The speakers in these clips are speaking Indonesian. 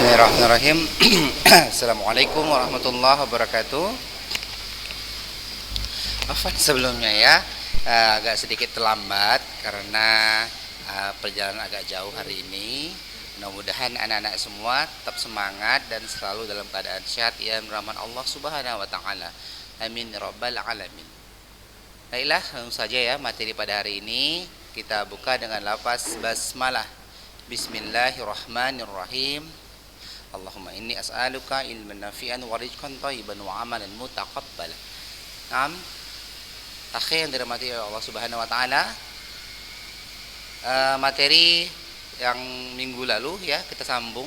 Bismillahirrahmanirrahim. Assalamualaikum warahmatullahi wabarakatuh. Afwan sebelumnya ya, agak sedikit terlambat karena perjalanan agak jauh hari ini. Mudah-mudahan anak-anak semua tetap semangat dan selalu dalam keadaan sehat ya rahman Allah Subhanahu wa taala. Amin ya rabbal alamin. Baiklah, langsung saja ya materi pada hari ini kita buka dengan lafaz basmalah. Bismillahirrahmanirrahim. Allahumma inni as'aluka ilman nafi'an wa rizqan thayyiban wa amalan mutaqabbalan. Naam. Akhir yang dirahmati oleh Allah Subhanahu wa taala. Materi yang minggu lalu ya kita sambung.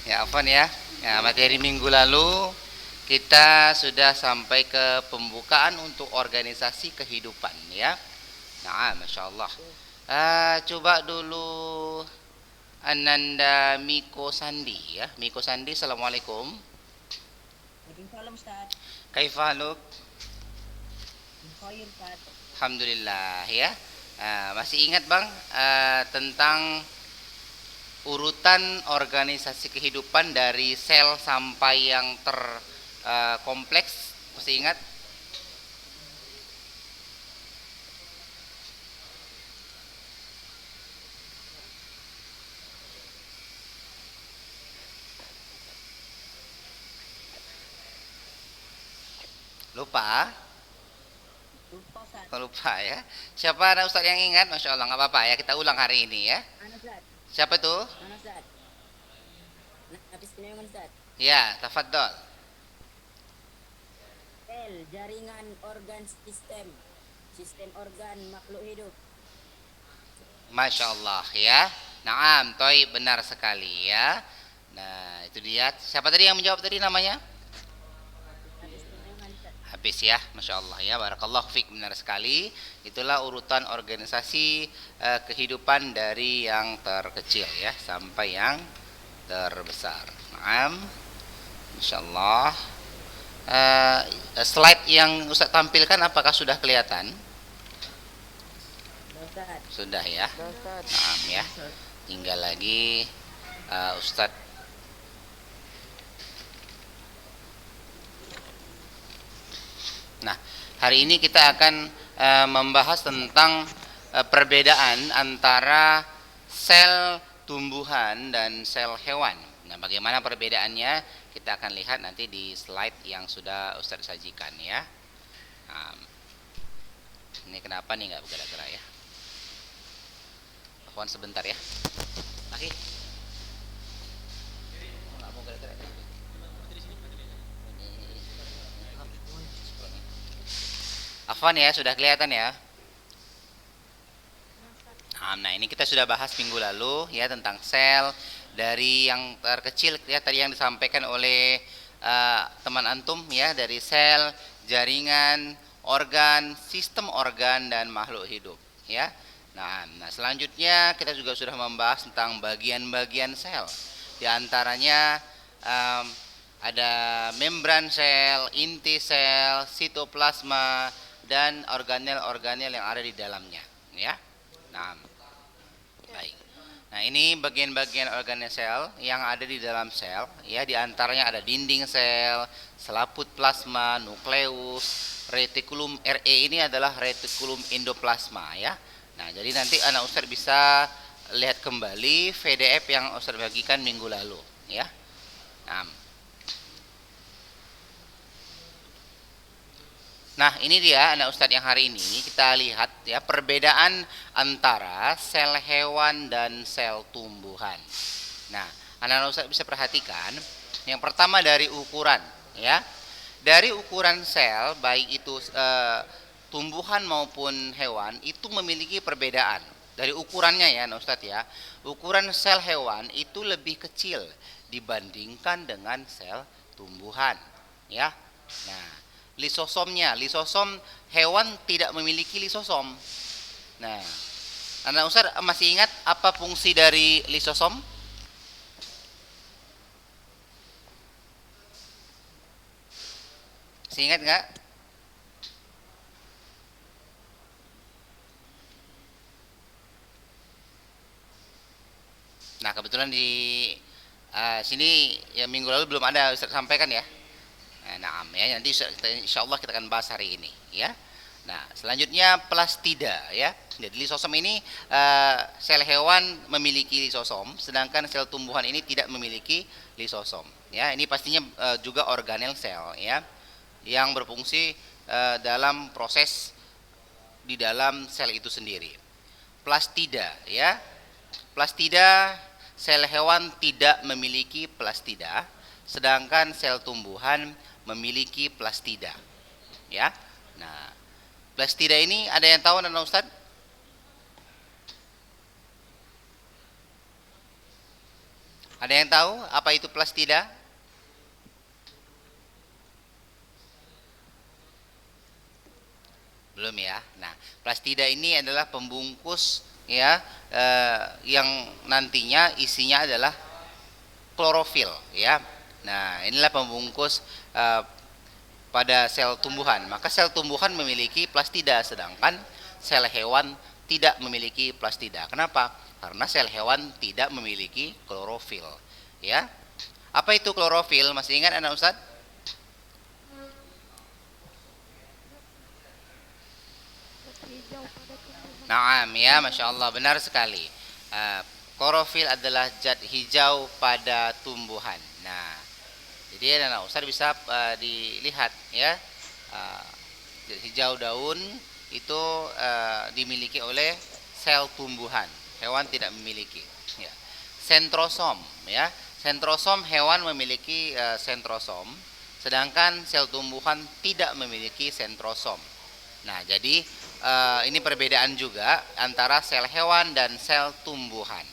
Ya, afwan ya. Ya, materi minggu lalu kita sudah sampai ke pembukaan untuk organisasi kehidupan ya. Nah, Masya Allah. Coba dulu Ananda Miko Sandi ya. Miko Sandi, Assalamualaikum. Waalaikumsalam Ustaz. Kaifaluk? Khair Ustaz. Alhamdulillah ya. Masih ingat Bang tentang urutan organisasi kehidupan dari sel sampai yang terkompleks? Masih ingat? Lupa? Lupa Ustaz. Lupa ya. Siapa ada Ustaz yang ingat? Masya Allah, nggak apa-apa ya. Kita ulang hari ini ya. Ana Ustaz. Siapa tuh? Ana Ustaz. Habis Sulaiman Ustaz. Ya, tafadhol. L. Jaringan organ sistem. Sistem organ makhluk hidup. Masya Allah ya. Naam, toy benar sekali ya. Nah, itu dia. Siapa tadi yang menjawab tadi namanya? Habis Sulaiman Ustaz. Habis ya, Masya Allah ya. Barakallahu fiik, benar sekali. Itulah urutan organisasi kehidupan dari yang terkecil ya sampai yang terbesar. Naam, Masya Allah. Slide yang Ustaz tampilkan apakah sudah kelihatan? Ustaz. Sudah ya. Naam ya. Tinggal lagi Ustaz. Nah, hari ini kita akan membahas tentang perbedaan antara sel tumbuhan dan sel hewan. Nah, bagaimana perbedaannya? Kita akan lihat nanti di slide yang sudah Ustaz sajikan ya. Nah, ini kenapa nih nggak bergerak-gerak ya? Pohon sebentar ya. Oke. Nggak mau gerak-gerak. Afwan ya, sudah kelihatan ya. Nah, ini kita sudah bahas minggu lalu ya tentang sel dari yang terkecil ya tadi yang disampaikan oleh teman antum ya, dari sel, jaringan, organ, sistem organ dan makhluk hidup ya. Nah, selanjutnya kita juga sudah membahas tentang bagian-bagian sel. Di antaranya ada membran sel, inti sel, sitoplasma dan organel-organel yang ada di dalamnya ya. Nah, baik. Nah, ini bagian-bagian organel sel yang ada di dalam sel ya, di antaranya ada dinding sel, selaput plasma, nukleus, retikulum. RE ini adalah retikulum endoplasma ya. Nah, jadi nanti anak Ustaz bisa lihat kembali PDF yang Ustaz bagikan minggu lalu ya. Nah, ini dia anak Ustadz yang hari ini kita lihat ya perbedaan antara sel hewan dan sel tumbuhan. Nah, anak Ustadz bisa perhatikan yang pertama dari ukuran ya. Dari ukuran sel baik itu tumbuhan maupun hewan itu memiliki perbedaan. Dari ukurannya ya anak Ustadz ya. Ukuran sel hewan itu lebih kecil dibandingkan dengan sel tumbuhan ya. Nah, lisosomnya, lisosom hewan tidak memiliki lisosom. Nah, anak Ustaz masih ingat apa fungsi dari lisosom? Masih ingat nggak? kebetulan di sini ya minggu lalu belum ada Ustaz sampaikan ya. Nah, ya nanti insya Allah kita akan bahas hari ini ya. Nah, selanjutnya plastida ya. Jadi lisosom ini sel hewan memiliki lisosom, sedangkan sel tumbuhan ini tidak memiliki lisosom. Ya, ini pastinya juga organel sel ya, yang berfungsi dalam proses di dalam sel itu sendiri. Plastida ya. Plastida, sel hewan tidak memiliki plastida, sedangkan sel tumbuhan memiliki plastida. Ya. Nah, plastida ini ada yang tahu Nana Ustaz? Ada yang tahu apa itu plastida? Belum ya. Nah, plastida ini adalah pembungkus ya yang nantinya isinya adalah klorofil ya. Nah, inilah pembungkus pada sel tumbuhan. Maka sel tumbuhan memiliki plastida, sedangkan sel hewan tidak memiliki plastida. Kenapa? Karena sel hewan tidak memiliki klorofil ya. Apa itu klorofil? Masih ingat anak Ustaz? Naam ya, Masya Allah, benar sekali. Klorofil adalah zat hijau pada tumbuhan. Nah, jadi anak Ustaz bisa dilihat ya, hijau daun itu dimiliki oleh sel tumbuhan. Hewan tidak memiliki. Ya. Sentrosom ya, sentrosom hewan memiliki sentrosom, sedangkan sel tumbuhan tidak memiliki sentrosom. Nah, jadi ini perbedaan juga antara sel hewan dan sel tumbuhan.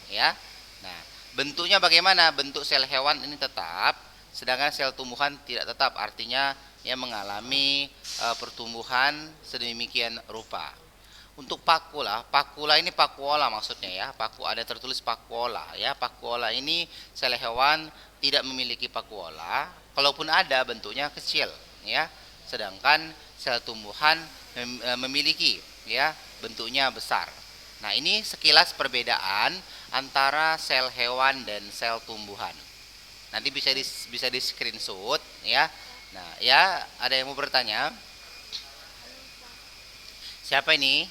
Ya. Nah, bentuknya bagaimana? Bentuk sel hewan ini tetap, sedangkan sel tumbuhan tidak tetap. Artinya ya mengalami pertumbuhan sedemikian rupa. Untuk pakula ini pakuola maksudnya ya. Ada tertulis pakuola ya. Pakuola ini sel hewan tidak memiliki pakuola, kalaupun ada bentuknya kecil ya. Sedangkan sel tumbuhan memiliki ya bentuknya besar. Nah, ini sekilas perbedaan antara sel hewan dan sel tumbuhan. Nanti bisa di screenshot ya. Nah, ya ada yang mau bertanya? Siapa ini?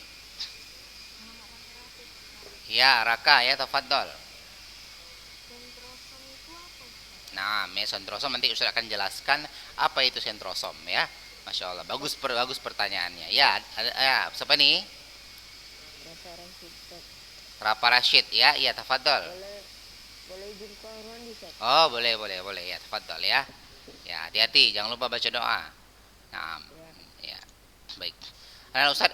Ya, Raka ya, tafadhol. Nah, sentrosom nanti Ustaz akan jelaskan apa itu sentrosom ya. Masya Allah, bagus pertanyaannya. Ya, ya, siapa nih? Rapa Rashid ya, iya tafadhol. Boleh izin ke mandi, Ustaz? Oh, boleh ya, tafadhol ya. Ya, hati-hati, jangan lupa baca doa. Nah, ya, baik. Nah, Ustaz,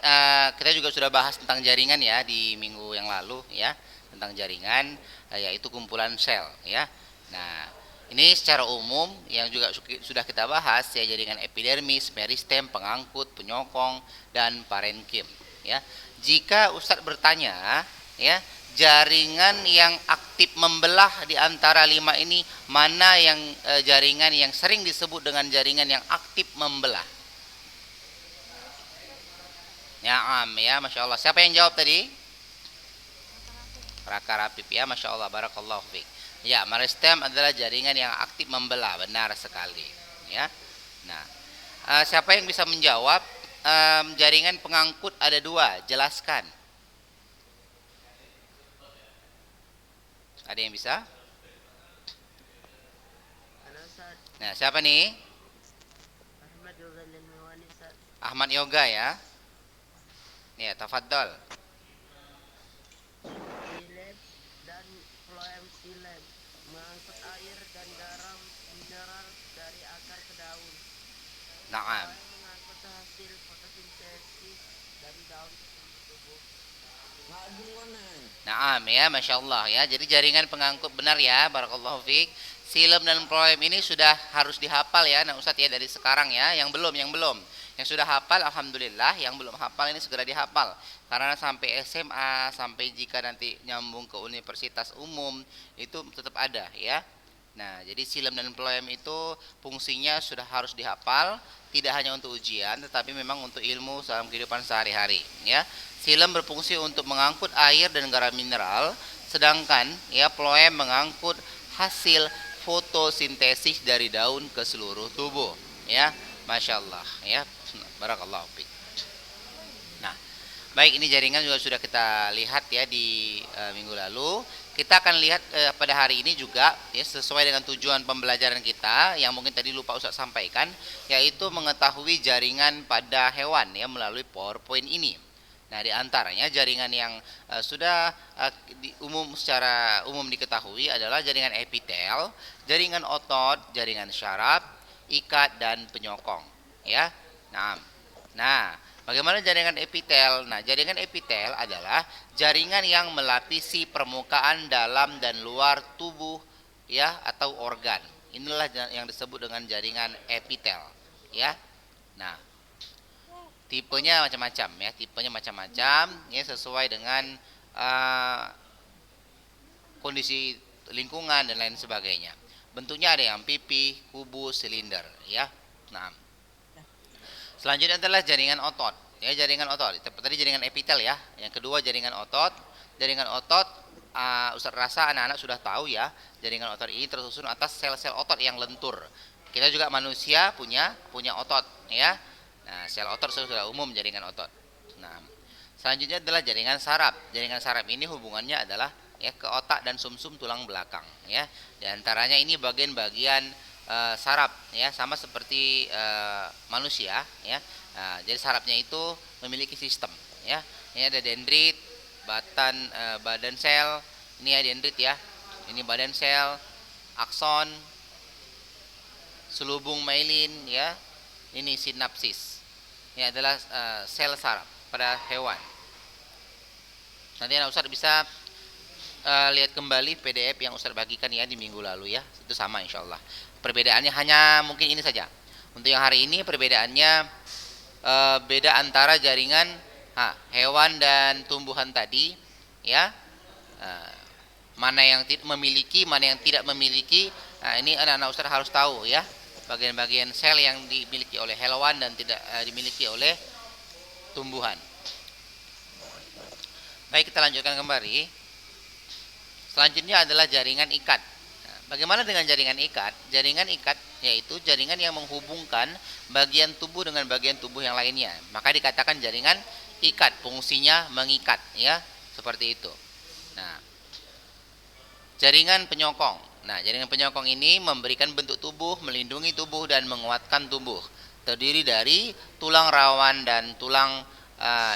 kita juga sudah bahas tentang jaringan ya di minggu yang lalu ya, tentang jaringan yaitu kumpulan sel ya. Nah, ini secara umum yang juga sudah kita bahas ya, jaringan epidermis, meristem, pengangkut, penyokong, dan parenkim ya. Jika Ustadz bertanya ya, jaringan yang aktif membelah di antara 5 ini mana yang jaringan yang sering disebut dengan jaringan yang aktif membelah? Ya, ya, Masya Allah. Siapa yang jawab tadi? Raka Rapip ya, Masya Allah, barakallahu fiik. Ya, meristem adalah jaringan yang aktif membelah, benar sekali ya. Nah, siapa yang bisa menjawab? Jaringan pengangkut ada 2, jelaskan. Ada yang bisa? Nah, siapa nih? Ahmad Yoga ya. Ya, tafadhol. Silem dan floem silem mengangkut air dan garam mineral dari akar ke daun. Naam. Mengangkut hasil fotosintesis dari daun tubuh. Naam ya, Masya Allah ya. Jadi jaringan pengangkut benar ya, barakallahu fiik. Silem dan floem ini sudah harus dihafal ya, nah Ustadz ya, dari sekarang ya. Yang belum. Yang sudah hafal alhamdulillah, yang belum hafal ini segera dihafal. Karena sampai SMA, sampai jika nanti nyambung ke universitas umum itu tetap ada ya. Nah, jadi silem dan phloem itu fungsinya sudah harus dihafal, tidak hanya untuk ujian, tetapi memang untuk ilmu dalam kehidupan sehari-hari. Ya, silem berfungsi untuk mengangkut air dan garam mineral, sedangkan ya phloem mengangkut hasil fotosintesis dari daun ke seluruh tubuh. Ya, masya Allah. Ya, barakallahu fiik. Nah, baik, ini jaringan juga sudah kita lihat ya di minggu lalu. Kita akan lihat pada hari ini juga ya, sesuai dengan tujuan pembelajaran kita yang mungkin tadi lupa Ustaz sampaikan, yaitu mengetahui jaringan pada hewan ya melalui PowerPoint ini. Nah, di antaranya jaringan yang sudah secara umum diketahui adalah jaringan epitel, jaringan otot, jaringan syaraf, ikat dan penyokong ya. Nah, bagaimana jaringan epitel? Nah, jaringan epitel adalah jaringan yang melapisi permukaan dalam dan luar tubuh ya atau organ. Inilah yang disebut dengan jaringan epitel ya. Nah, tipenya macam-macam ya, ya sesuai dengan kondisi lingkungan dan lain sebagainya. Bentuknya ada yang pipih, kubus, silinder ya. Nah, selanjutnya adalah jaringan otot. Ya, jaringan otot. Tadi jaringan epitel ya. Yang kedua jaringan otot. Jaringan otot, Ustaz rasa anak-anak sudah tahu ya. Jaringan otot ini tersusun atas sel-sel otot yang lentur. Kita juga manusia punya otot ya. Nah, sel otot sudah umum jaringan otot. Nah, selanjutnya adalah jaringan saraf. Jaringan saraf ini hubungannya adalah ya ke otak dan sumsum tulang belakang ya. Di antaranya ini bagian-bagian saraf ya, sama seperti manusia ya. Nah, jadi sarafnya itu memiliki sistem ya. Ini ada dendrit, badan sel, ini ya dendrit ya. Ini badan sel, akson, selubung myelin ya. Ini sinapsis. Ini adalah sel saraf pada hewan. Nanti Ustaz bisa lihat kembali PDF yang Ustaz bagikan ya di minggu lalu ya. Itu sama insyaallah. Perbedaannya hanya mungkin ini saja. Untuk yang hari ini perbedaannya beda antara jaringan hewan dan tumbuhan tadi ya. Mana yang memiliki, mana yang tidak memiliki. Nah, ini anak-anak Ustaz harus tahu ya. Bagian-bagian sel yang dimiliki oleh hewan dan tidak dimiliki oleh tumbuhan. Baik, kita lanjutkan kembali. Selanjutnya adalah jaringan ikat. Nah, bagaimana dengan jaringan ikat? Jaringan ikat yaitu jaringan yang menghubungkan bagian tubuh dengan bagian tubuh yang lainnya. Maka dikatakan jaringan ikat, fungsinya mengikat ya, seperti itu. Nah, jaringan penyokong. Nah, jaringan penyokong ini memberikan bentuk tubuh, melindungi tubuh dan menguatkan tubuh. Terdiri dari tulang rawan dan tulang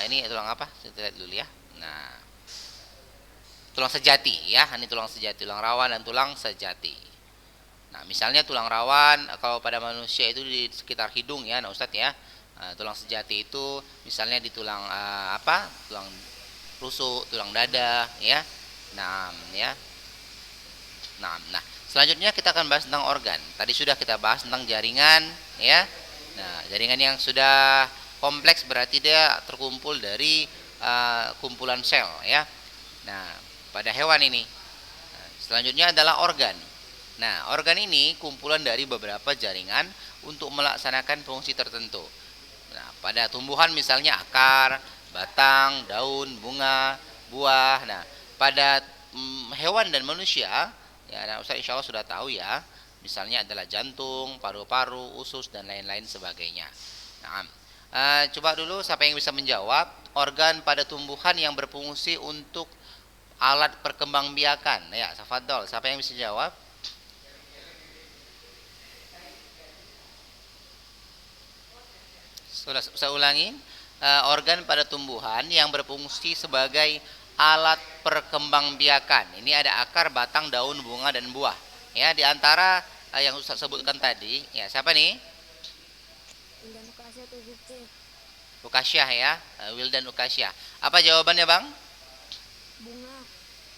ini tulang apa? Saya lihat dulu ya. Nah, tulang sejati ya, ini tulang sejati, tulang rawan dan tulang sejati. Nah, misalnya tulang rawan kalau pada manusia itu di sekitar hidung ya, nah Ustadz ya. Tulang sejati itu misalnya di tulang tulang rusuk, tulang dada ya. Nah, ya. Nah, selanjutnya kita akan bahas tentang organ. Tadi sudah kita bahas tentang jaringan ya. Nah, jaringan yang sudah kompleks berarti dia terkumpul dari kumpulan sel ya. Nah, pada hewan ini. Nah, selanjutnya adalah organ. Nah, organ ini kumpulan dari beberapa jaringan untuk melaksanakan fungsi tertentu. Nah, pada tumbuhan misalnya akar, batang, daun, bunga, buah. Nah, pada hewan dan manusia, ya, nah, Ustaz insya Allah sudah tahu ya. Misalnya adalah jantung, paru-paru, usus dan lain-lain sebagainya. Nah, coba dulu siapa yang bisa menjawab organ pada tumbuhan yang berfungsi untuk alat perkembangbiakan. Ya, tafadhol. Siapa yang bisa jawab? Saya ulangi, organ pada tumbuhan yang berfungsi sebagai alat perkembangbiakan. Ini ada akar, batang, daun, bunga dan buah. Ya, di antara yang Ustaz sebutkan tadi, ya siapa nih? Wildan Ukasya atau Zulkifli? Ukasyah ya, Wildan Ukasyah. Apa jawabannya, Bang? Bunga.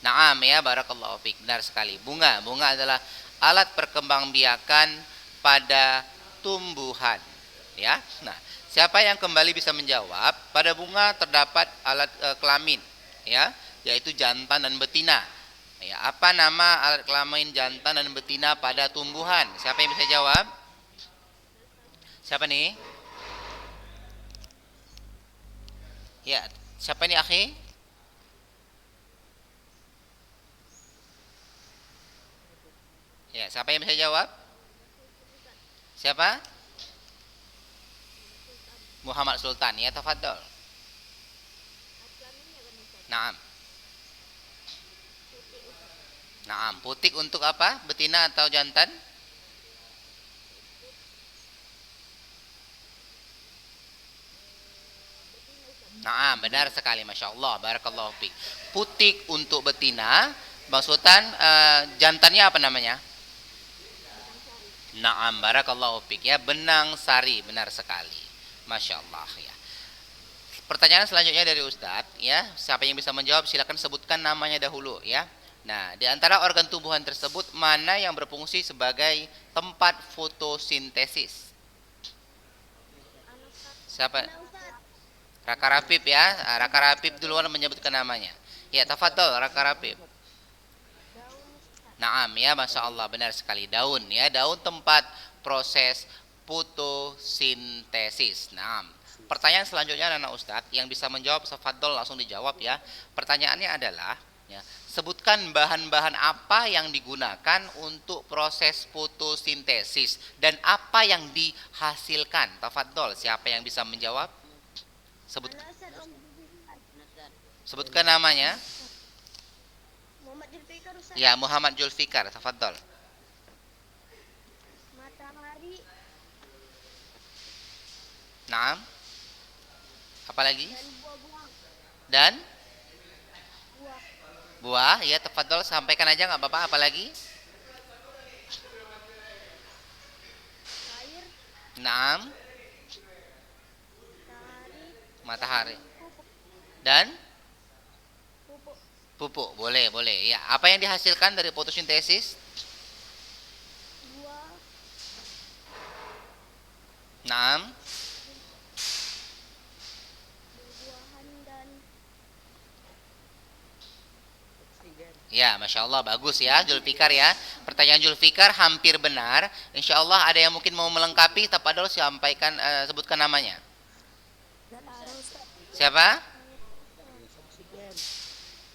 Naam ya, barakallahu fiik. Benar sekali. Bunga adalah alat perkembangbiakan pada tumbuhan. Ya. Nah, siapa yang kembali bisa menjawab? Pada bunga terdapat alat kelamin, ya, yaitu jantan dan betina. Ya, apa nama alat kelamin jantan dan betina pada tumbuhan? Siapa yang bisa jawab? Siapa nih? Ya, siapa nih akhi? Ya, siapa yang bisa jawab? Siapa? Muhammad Sultan. Ya, tafadhol. Naam. Naam. Putik untuk apa? Betina atau jantan? Naam, benar sekali, masya Allah, barakallahu fiik. Putik untuk betina, Bang Sultan, jantannya apa namanya? Naam, barakallahu fiik, ya, benang sari, benar sekali, masya Allah, ya. Pertanyaan selanjutnya dari Ustadz, ya, siapa yang bisa menjawab silakan sebutkan namanya dahulu, ya. Nah, di antara organ tumbuhan tersebut mana yang berfungsi sebagai tempat fotosintesis? Siapa? Raka Rapip, ya. Raka Rapip duluan menyebutkan namanya. Ya, tafadhol Raka Rapip. Naam, ya, masya Allah, benar sekali, daun, ya, daun tempat proses fotosintesis. Naam. Pertanyaan selanjutnya anak Ustadz yang bisa menjawab tafadhol langsung dijawab, ya. Pertanyaannya adalah, ya, sebutkan bahan-bahan apa yang digunakan untuk proses fotosintesis dan apa yang dihasilkan. Tafadhol, siapa yang bisa menjawab? Sebut, sebutkan namanya. Muhammad Zulfikar Ustaz. Ya, Muhammad Julfikar, tafadhol. Matahari, Naam. Apalagi? dan buah-buah. Dan Buah, buah, ya, tafadhol sampaikan aja nggak apa-apa. Apalagi? air, Naam, matahari, matahari. Dan pupuk, pupuk, boleh, boleh. Ya, apa yang dihasilkan dari fotosintesis? buah, Naam. buah-buahan, dan Oksigen. Ya, masya Allah, bagus, ya, Julfikar, ya. Pertanyaan Julfikar hampir benar. Insya Allah ada yang mungkin mau melengkapi, tafadhol sampaikan, sebutkan namanya. Siapa? Oksigen.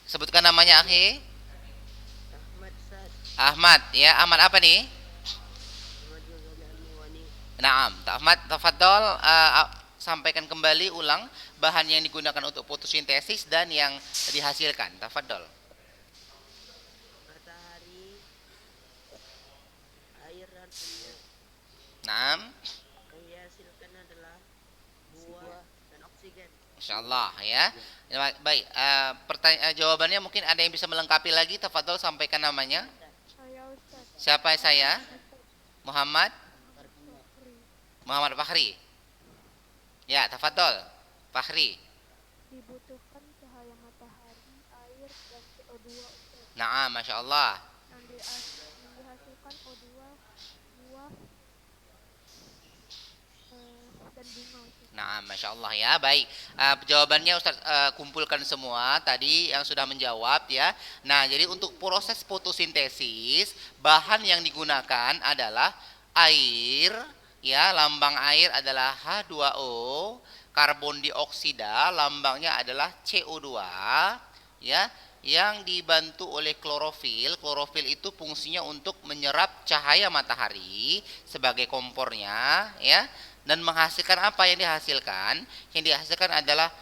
Sebutkan namanya, akhi. Ahmad Sad. Ahmad, ya. Ahmad apa nih? Ahmad Ghazali Al-Muwani. Naam, Ahmad, tafadhol, sampaikan kembali ulang bahan yang digunakan untuk fotosintesis dan yang dihasilkan. Tafadhol. Matahari, air, dan pupuk. Naam. Yang dihasilkan adalah buah dan oksigen. Insyaallah, ya. Ya, baik, jawabannya mungkin ada yang bisa melengkapi lagi. Tafadhol sampaikan namanya. saya Ustaz. Siapa saya? Muhammad Fakri. Muhammad Fahri. Ya, tafadhol. Fahri. Dibutuhkan cahaya matahari, air, dan CO2 Ustaz. Naam, masya Allah. Yang dihasilkan O2, buah, dan bunga Ustaz. Nah, masya Allah, ya, baik. Jawabannya Ustaz kumpulkan semua tadi yang sudah menjawab, ya. Nah, jadi untuk proses fotosintesis bahan yang digunakan adalah air, ya. Lambang air adalah H2O. Karbon dioksida lambangnya adalah CO2, ya. Yang dibantu oleh klorofil. Klorofil itu fungsinya untuk menyerap cahaya matahari sebagai kompornya, ya. Dan menghasilkan apa yang dihasilkan? Yang dihasilkan adalah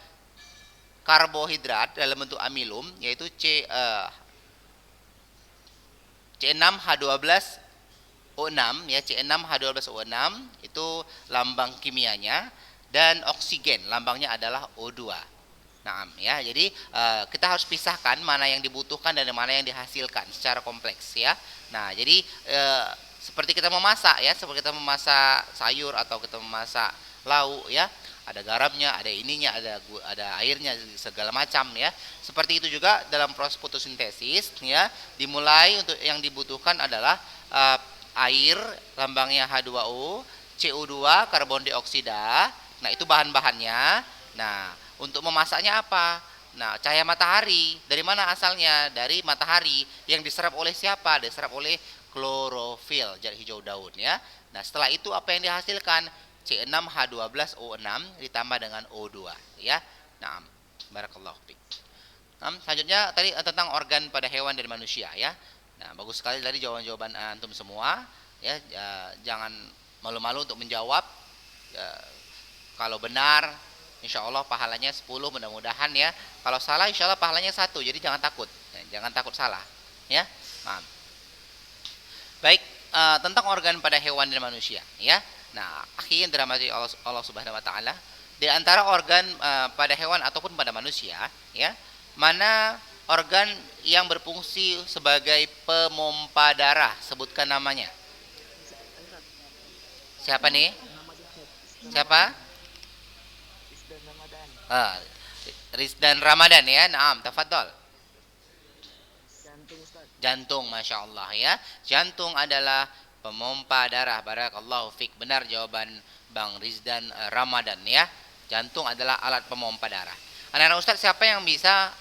karbohidrat dalam bentuk amilum, yaitu C6H12O6, ya, C6H12O6 itu lambang kimianya, dan oksigen lambangnya adalah O2. Nah, ya, jadi kita harus pisahkan mana yang dibutuhkan dan mana yang dihasilkan secara kompleks, ya. Nah, jadi seperti kita memasak, ya, seperti kita memasak sayur atau kita memasak lauk, ya, ada garamnya, ada ininya, ada airnya, segala macam, ya. Seperti itu juga dalam proses fotosintesis, ya. Dimulai untuk yang dibutuhkan adalah air, lambangnya H2O, CO2, karbon dioksida. Nah, itu bahan-bahannya. Nah, untuk memasaknya apa? Nah, cahaya matahari dari mana asalnya? Dari matahari yang diserap oleh siapa? Diserap oleh klorofil, zat hijau daun ya. Nah, setelah itu apa yang dihasilkan? C6H12O6 ditambah dengan O2 ya. Nah, barakallahu fiik. Nah, selanjutnya tadi tentang organ pada hewan dan manusia ya. Nah, bagus sekali tadi jawaban-jawaban antum semua ya. Jangan malu-malu untuk menjawab. Kalau benar insya Allah pahalanya 10 mudah-mudahan ya. Kalau salah insya Allah pahalanya 1. Jadi jangan takut. Jangan takut salah. Ya. Nah. Baik, tentang organ pada hewan dan manusia ya. Nah, akhirnya dirahmati Allah Subhanahu wa taala, di antara organ pada hewan ataupun pada manusia ya, mana organ yang berfungsi sebagai pemompa darah? Sebutkan namanya. Siapa nih? Siapa? Rizdan Ramadan ya. Naam, tafadhol. Jantung Ustaz. Jantung, masya Allah ya. Jantung adalah pemompa darah. Barakallahu fik. Benar jawaban Bang Rizdan Ramadan ya. Jantung adalah alat pemompa darah. Anak-anak Ustaz, siapa yang bisa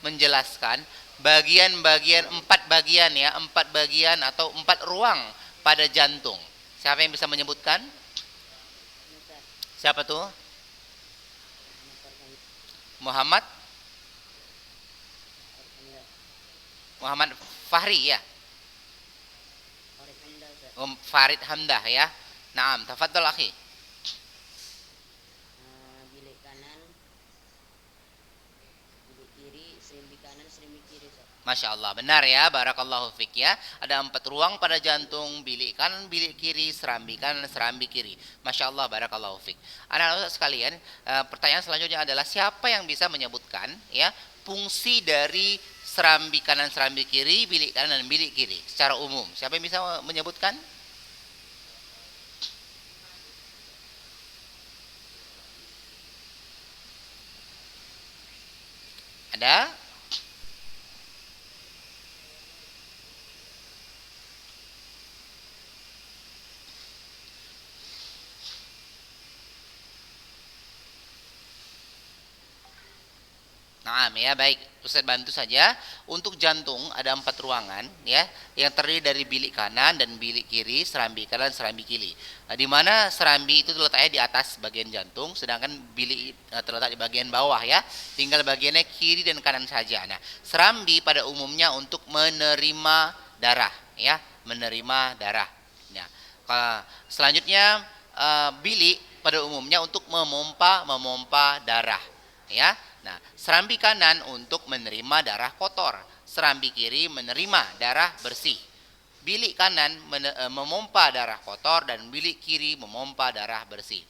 menjelaskan bagian-bagian, 4 bagian ya, 4 bagian atau 4 ruang pada jantung? Siapa yang bisa menyebutkan? Siapa tuh? Muhammad Fahri ya. Farid Hamdah ya. Naam, tafadhol akhi. Bilik kanan, bilik kiri, serimbi kanan, serimbi kiri. Masya Allah, benar ya, barakallahu fik ya. Ada 4 ruang pada jantung, bilik kanan, bilik kiri, serambi kanan, serambi kiri. Masya Allah, barakallahu fik. Anak-anak sekalian, pertanyaan selanjutnya adalah siapa yang bisa menyebutkan ya fungsi dari serambi kanan, serambi kiri, bilik kanan dan bilik kiri secara umum? Siapa yang bisa menyebutkan? Ada? Nah, ya baik, Ustaz bantu saja. Untuk jantung ada 4 ruangan ya, yang terdiri dari bilik kanan dan bilik kiri, serambi kanan, serambi kiri. Nah, di mana serambi itu terletaknya di atas bagian jantung, sedangkan bilik terletak di bagian bawah ya. Tinggal bagiannya kiri dan kanan saja. Nah, serambi pada umumnya untuk menerima darah ya, menerima darah. Nah, selanjutnya bilik pada umumnya untuk memompa darah ya. Nah, serambi kanan untuk menerima darah kotor, serambi kiri menerima darah bersih. Bilik kanan memompa darah kotor dan bilik kiri memompa darah bersih.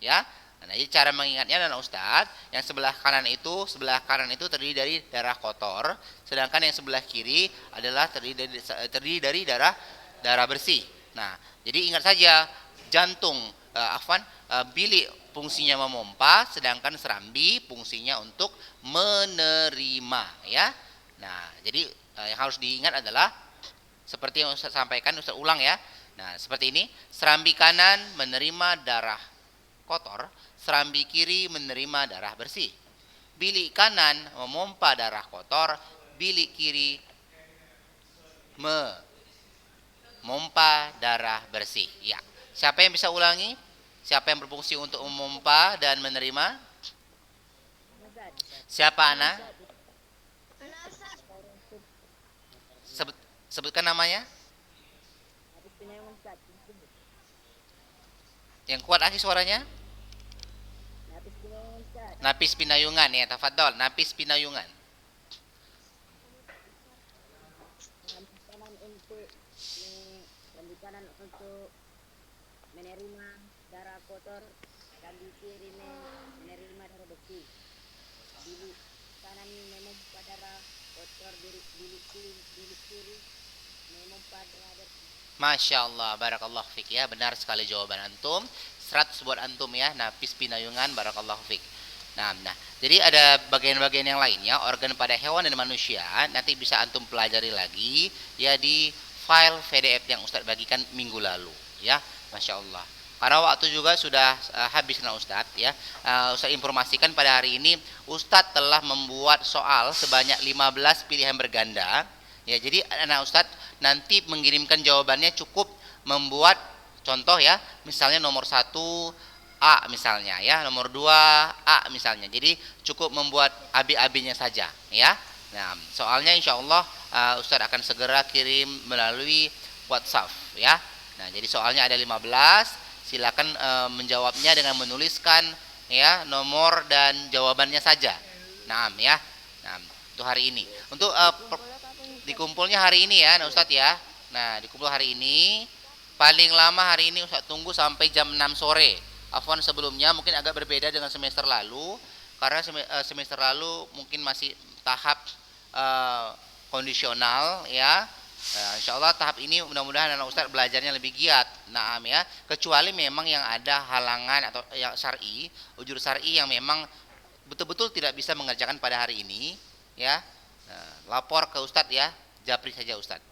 Ya. Nah, jadi cara mengingatnya dan Ustaz, yang sebelah kanan itu terdiri dari darah kotor, sedangkan yang sebelah kiri adalah terdiri dari darah bersih. Nah, jadi ingat saja jantung bilik fungsinya memompa, sedangkan serambi fungsinya untuk menerima ya. Nah, jadi yang harus diingat adalah seperti yang Ustaz sampaikan, Ustaz ulang ya. Nah, seperti ini, serambi kanan menerima darah kotor, serambi kiri menerima darah bersih. Bilik kanan memompa darah kotor, bilik kiri memompa darah bersih. Ya. Siapa yang bisa ulangi? Siapa yang berfungsi untuk memompa dan menerima? Siapa Ana? Sebutkan namanya. Yang kuat akhi suaranya? Napis Pinayungan ya, tafadhol. Napis Pinayungan. Kanan untuk menerima darah kotor, serambi kiri menerima darah bersih. Bilik kanan memompa darah kotor, bilik kiri memompa darah bersih. Masya Allah, barakallahu fik ya, benar sekali jawaban antum. 100 buat antum ya, Napis Pinayungan, barakallahu fik. Nah, jadi ada bagian-bagian yang lainnya, organ pada hewan dan manusia, nanti bisa antum pelajari lagi ya di file PDF yang Ustadz bagikan minggu lalu ya. Masya Allah. Karena waktu juga sudah habis nah Ustadz ya. Ustadz informasikan pada hari ini Ustadz telah membuat soal sebanyak 15 pilihan berganda. Ya, jadi anak Ustadz nanti mengirimkan jawabannya cukup membuat contoh ya, misalnya nomor 1 A misalnya ya, nomor 2 A misalnya. Jadi cukup membuat AB-AB-nya saja ya. Nah, soalnya insya Allah Ustadz akan segera kirim melalui WhatsApp ya. Nah, jadi soalnya ada 15, silakan menjawabnya dengan menuliskan ya nomor dan jawabannya saja. Nah, ya. Nah, untuk hari ini. Untuk dikumpulnya hari ini ya, nah Ustadz ya. Nah, dikumpul hari ini. Paling lama hari ini Ustadz tunggu sampai jam 6 sore. Afwan sebelumnya mungkin agak berbeda dengan semester lalu karena semester lalu mungkin masih tahap kondisional ya. Nah, insya Allah tahap ini mudah-mudahan anak Ustadz belajarnya lebih giat. Naam ya. Kecuali memang yang ada halangan atau yang syar'i, ujur syar'i yang memang betul-betul tidak bisa mengerjakan pada hari ini ya. Nah, lapor ke Ustadz ya, japri saja Ustadz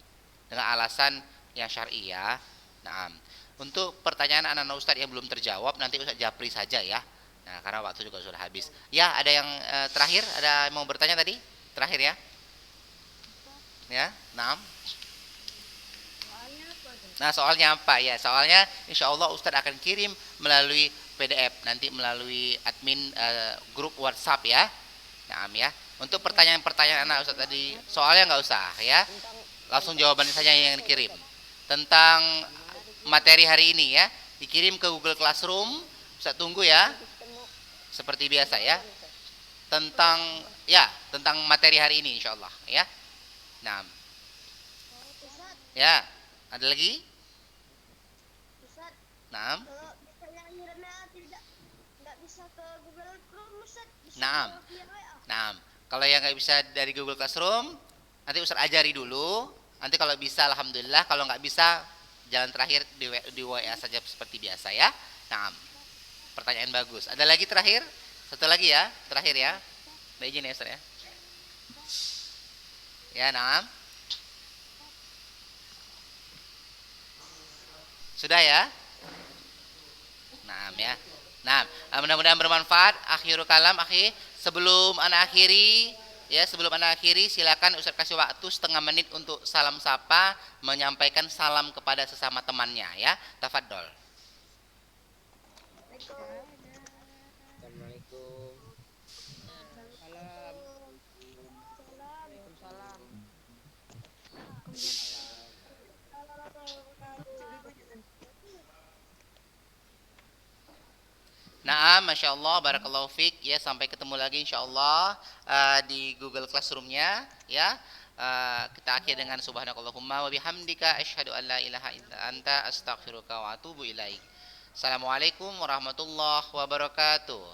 dengan alasan yang syar'i ya. Nah, untuk pertanyaan anak-anak Ustadz yang belum terjawab nanti Ustadz japri saja ya. Nah, karena waktu juga sudah habis. Ya, ada yang terakhir, ada yang mau bertanya tadi? Terakhir ya. Ya, nah. Nah, soalnya apa ya? Soalnya insya Allah Ustadz akan kirim melalui PDF nanti melalui admin grup WhatsApp ya. Nah, ya. Untuk pertanyaan-pertanyaan anak Ustadz tadi, soalnya nggak usah ya. Langsung jawabannya saja yang dikirim. Tentang materi hari ini ya, dikirim ke Google Classroom. Ustadz tunggu ya. Seperti biasa ya. Tentang materi hari ini insya Allah ya. Nah. Ya, ada lagi? Nah. Kalau misalnya ngirimnya nggak bisa ke Google Chrome, Ustaz, bisa Nah. via WA. Nah, kalau yang nggak bisa dari Google Classroom, nanti Ustadz ajari dulu. Nanti kalau bisa, alhamdulillah. Kalau nggak bisa, jalan terakhir di WA saja seperti biasa ya. Nah, pertanyaan bagus. Ada lagi terakhir? Satu lagi ya, terakhir ya. Mbak izin ya Ustadz ya. Ya, nah. Sudah ya? Nah, ya. Nah, mudah-mudahan bermanfaat. Akhirul kalam, akhi. Sebelum ana akhiri, silakan Ustaz kasih waktu setengah menit untuk salam sapa, menyampaikan salam kepada sesama temannya ya. Tafadhol. Assalamualaikum. Nah, Masya Allah, Barakallahu Fik. Ya, sampai ketemu lagi Insya Allah di Google Classroom-nya ya. Kita akhir dengan subhanakallahumma wa bihamdika asyhadu an la ilaha illa anta astaghfiruka wa atubu ilaik. Assalamualaikum warahmatullahi wabarakatuh.